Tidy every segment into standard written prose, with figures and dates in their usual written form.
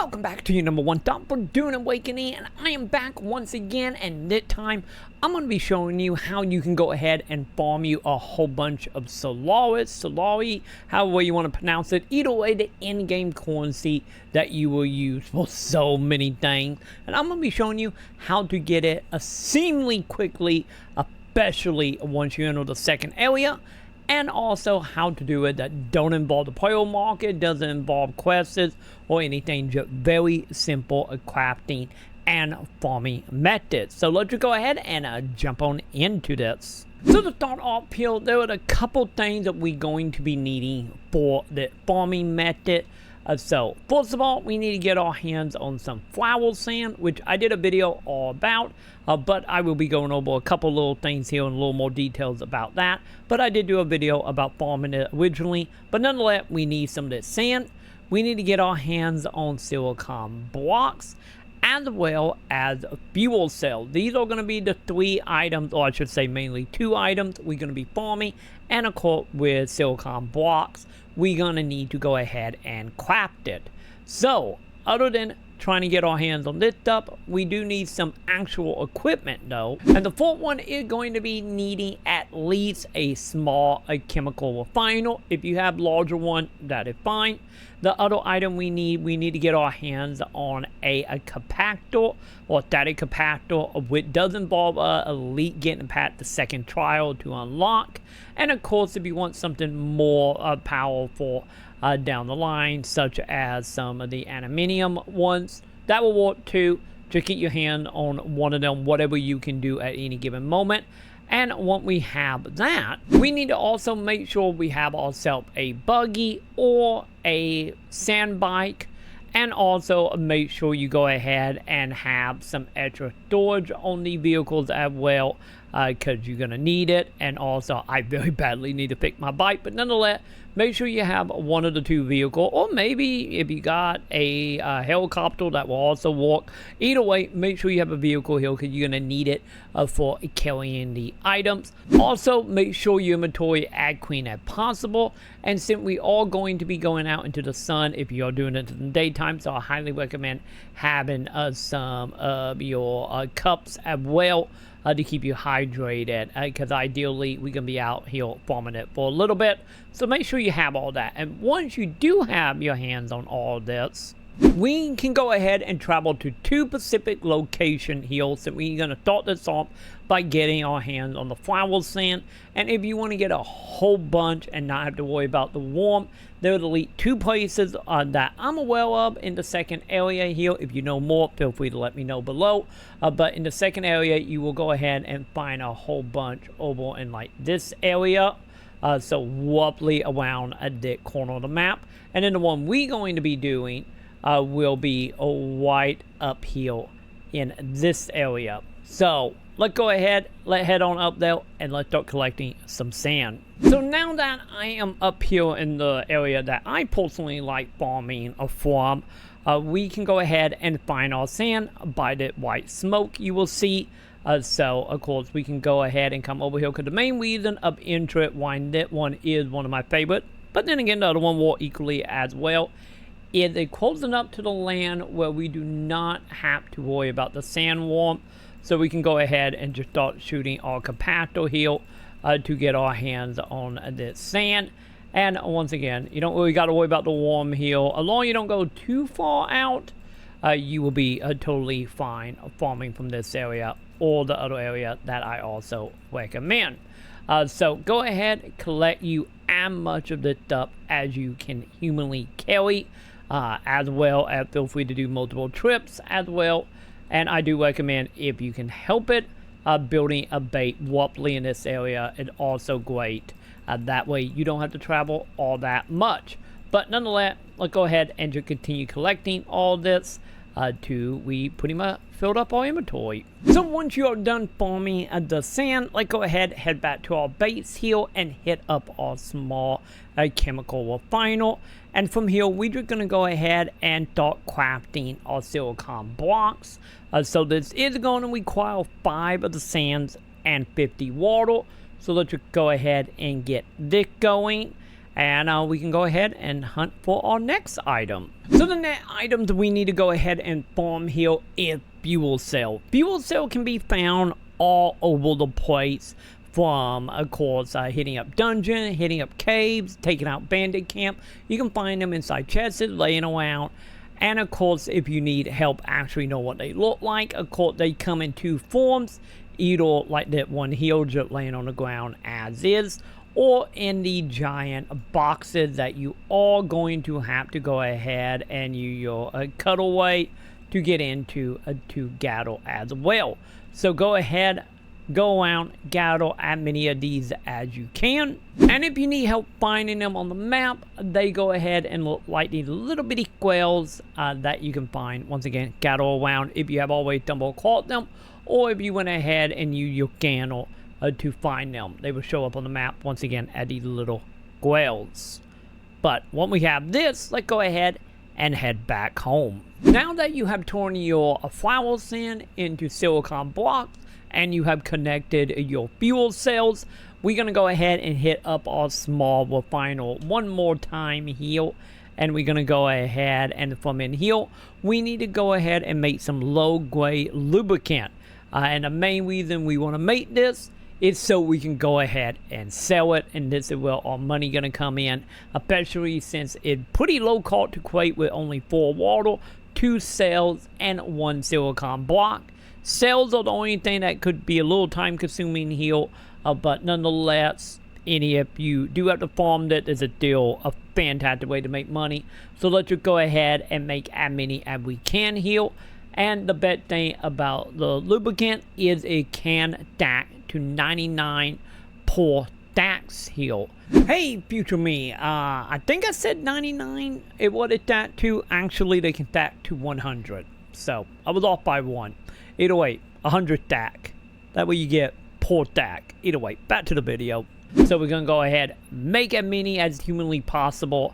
Welcome back to your number one stop for Dune Awakening, and I am back once again, and this time I'm going to be showing you how you can go ahead and farm you a whole bunch of Solari, however you want to pronounce it. Either way, the in-game currency that you will use for so many things, and I'm going to be showing you how to get it seemingly quickly, especially once you enter the second area. And also how to do it that don't involve the player market, doesn't involve quests or anything, just very simple crafting and farming methods. So let's just go ahead and jump on into this. So to start off here, there are a couple things that we're going to be needing for the farming method. So first of all, we need to get our hands on some flower sand, which I did a video all about, but I will be going over a couple little things here and a little more details about that. But I did do a video about farming it originally, but nonetheless, we need some of this sand. We need to get our hands on silicon blocks, as well as fuel cells. These are going to be the three items, or I should say mainly two items we're going to be farming. And of course, with silicon blocks, we're going to need to go ahead and craft it. So other than trying to get our hands on this stuff, we do need some actual equipment though. And the fourth one is going to be needing at least a small chemical refiner. If you have larger one, that is fine. The other item we need to get our hands on a compactor or static compactor, which does involve elite getting past the second trial to unlock. And of course, if you want something more powerful down the line, such as some of the aluminium ones, that will work too. Just get your hand on one of them, whatever you can do at any given moment. And once we have that, we need to also make sure we have ourselves a buggy or a sand bike, and also make sure you go ahead and have some extra storage on the vehicles as well, because you're going to need it. And also, I very badly need to fix my bike, but nonetheless, make sure you have one of the two vehicles, or maybe if you got a helicopter, that will also work. Either way, make sure you have a vehicle here, because you're going to need it for carrying the items. Also, make sure your inventory as clean as possible. And since we are going to be going out into the sun, if you are doing it in the daytime, so I highly recommend having some of your cups as well, to keep you hydrated, because ideally we're gonna be out here farming it for a little bit. So make sure you have all that. And once you do have your hands on all this, we can go ahead and travel to two specific locations here. So we're gonna start this off by getting our hands on the flower sand. And if you want to get a whole bunch and not have to worry about the warm, there's at least two places that I'm aware of in the second area here. If you know more, feel free to let me know below. But in the second area, you will go ahead and find a whole bunch over in like this area. So roughly around the corner of the map. And then the one we're going to be doing will be right up here in this area. So let's go ahead, let's head on up there, and let's start collecting some sand. So now that I am up here in the area that I personally like farming from, we can go ahead and find our sand by the white smoke you will see. So of course we can go ahead and come over here, because the main reason of interest why that one is one of my favorite, but then again the other one will equally as well, is it closing up to the land where we do not have to worry about the sandworm. So we can go ahead and just start shooting our compactor here to get our hands on this sand. And once again, you don't really got to worry about the worm here. As long as you don't go too far out, you will be totally fine farming from this area or the other area that I also recommend. So go ahead, collect you as much of this stuff as you can humanly carry, as well as feel free to do multiple trips as well. And I do recommend, if you can help it, building a bait roughly in this area is also great. That way you don't have to travel all that much. But nonetheless, let's go ahead and just continue collecting all this till we pretty much filled up our inventory. So once you are done farming the sand, let's go ahead, head back to our base here and hit up our small chemical refiner. And from here, we're just going to go ahead and start crafting our silicon blocks. So this is going to require 5 of the sands and 50 water. So let's just go ahead and get this going. and we can go ahead and hunt for our next item. So the next item that we need to go ahead and farm here is fuel cell. Fuel cell can be found all over the place, from of course hitting up dungeon, hitting up caves, taking out bandit camp. You can find them inside chests laying around. And of course, if you need help actually know what they look like, of course they come in two forms, either like that one here just laying on the ground as is, or in the giant boxes that you are going to have to go ahead and use your cutaway to get into to gather as well. So go ahead, go around, gather as many of these as you can. And if you need help finding them on the map, they go ahead and look like these little bitty squares that you can find. Once again, gather around if you have always stumbled across them, or if you went ahead and use your candle to find them. They will show up on the map once again at these little squares. But when we have this, let's go ahead and head back home. Now that you have torn your flower sand into silicon blocks, and you have connected your fuel cells, we're going to go ahead and hit up our small refiner one more time here. And we're going to go ahead and from in here, we need to go ahead and make some low-grade lubricant. And the main reason we want to make this is so we can go ahead and sell it. And this is where our money going to come in, especially since it's pretty low cost to create with only 4 water, 2 cells, and 1 silicon block. Cells are the only thing that could be a little time consuming here, but nonetheless, if you do have to farm that, is still a fantastic way to make money. So let's just go ahead and make as many as we can here. And the best thing about the lubricant is it can stack to 99 per stacks here. Hey, future me, I think I said 99. It was that to actually they can stack to 100. So I was off by 1. Either way, 100 stack. That way you get per stack. Either way, back to the video. So we're going to go ahead, make as many as humanly possible.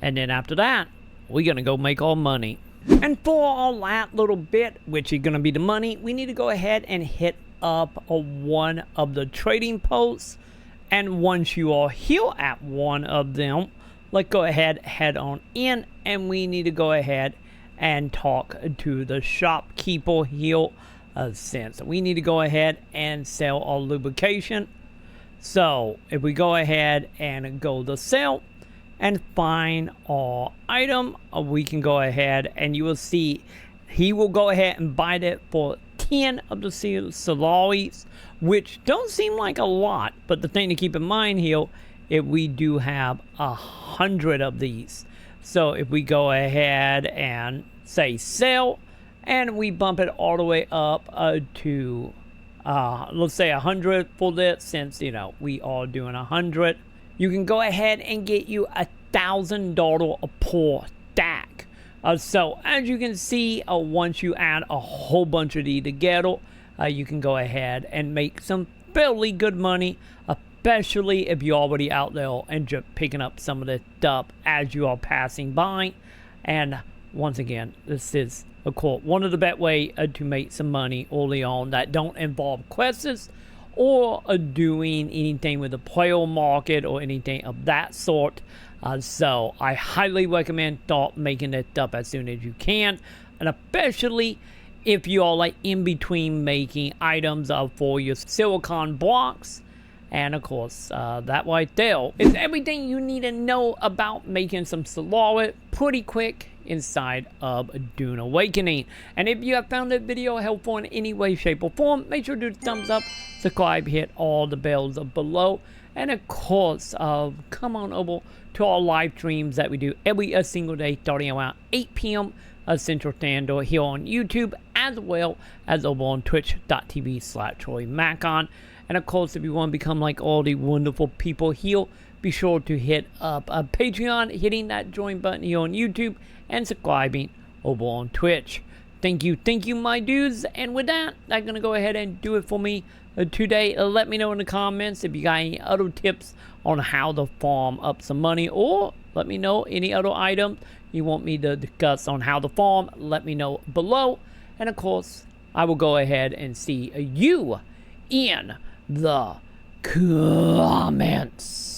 And then after that, we're going to go make our money. And for all that little bit, which is going to be the money, we need to go ahead and hit up one of the trading posts. And once you are here at one of them, let's go ahead, head on in. And we need to go ahead and talk to the shopkeeper here, since we need to go ahead and sell our lubrication. So if we go ahead and go to sell and find our item, we can go ahead and you will see he will go ahead and buy it for 10 of the Solaris, which don't seem like a lot, but the thing to keep in mind here, if we do have 100 of these. So if we go ahead and say sell, and we bump it all the way up to let's say 100 for this, since you know we are doing 100, you can go ahead and get you $1,000 per stack. So as you can see, once you add a whole bunch of these together, you can go ahead and make some fairly good money, especially if you're already out there and just picking up some of this stuff as you are passing by. And once again, this is, of course, one of the best ways to make some money early on that don't involve quests or doing anything with the player market or anything of that sort. So I highly recommend start making this stuff as soon as you can, and especially if you are like in between making items for your silicon blocks. And of course, that right there is everything you need to know about making some Solari pretty quick inside of Dune Awakening. And if you have found this video helpful in any way, shape, or form, make sure to do the thumbs up, subscribe, hit all the bells below. And of course, come on over to our live streams that we do every single day starting around 8 p.m. Central Standard here on YouTube, as well as over on twitch.tv/TroyMaconn. And of course, if you want to become like all the wonderful people here, be sure to hit up a Patreon, hitting that join button here on YouTube, and subscribing over on Twitch. Thank you, my dudes. And with that, I'm going to go ahead and do it for me today. Let me know in the comments if you got any other tips on how to farm up some money, or let me know any other items you want me to discuss on how to farm. Let me know below. And of course, I will go ahead and see you in the comments.